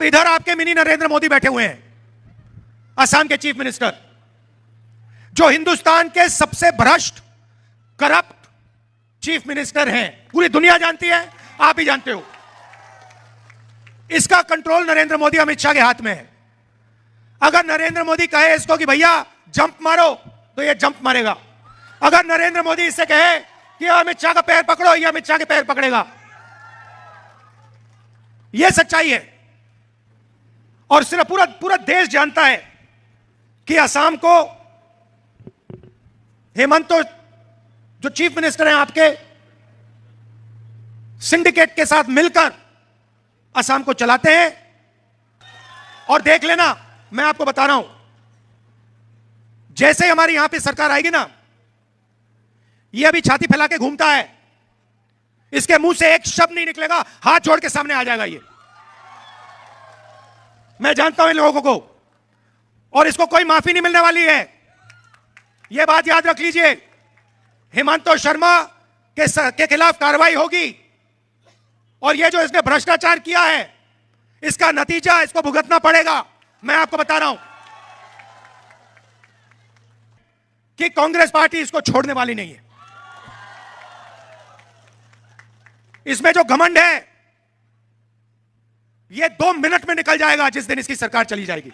इधर आपके मिनी नरेंद्र मोदी बैठे हुए हैं, असम के चीफ मिनिस्टर, जो हिंदुस्तान के सबसे भ्रष्ट करप्ट चीफ मिनिस्टर हैं। पूरी दुनिया जानती है, आप भी जानते हो। इसका कंट्रोल नरेंद्र मोदी अमित शाह के हाथ में है। अगर नरेंद्र मोदी कहे इसको कि भैया जंप मारो, तो ये जंप मारेगा। अगर नरेंद्र मोदी इससे कहे कि अमित शाह का पैर पकड़ो, ये अमित शाह के पैर पकड़ेगा। यह सच्चाई है। और सिर्फ पूरा देश जानता है कि असम को हेमंत जो चीफ मिनिस्टर हैं आपके, सिंडिकेट के साथ मिलकर असम को चलाते हैं। और देख लेना, मैं आपको बता रहा हूं, जैसे हमारी यहां पे सरकार आएगी ना, ये अभी छाती फैला के घूमता है, इसके मुंह से एक शब्द नहीं निकलेगा, हाथ जोड़ के सामने आ जाएगा। ये मैं जानता हूं इन लोगों को, और इसको कोई माफी नहीं मिलने वाली है। यह बात याद रख लीजिए। हेमंत शर्मा के खिलाफ कार्रवाई होगी, और यह जो इसने भ्रष्टाचार किया है, इसका नतीजा इसको भुगतना पड़ेगा। मैं आपको बता रहा हूं कि कांग्रेस पार्टी इसको छोड़ने वाली नहीं है। इसमें जो घमंड है, यह 2 मिनट में निकल जाएगा जिस दिन इसकी सरकार चली जाएगी।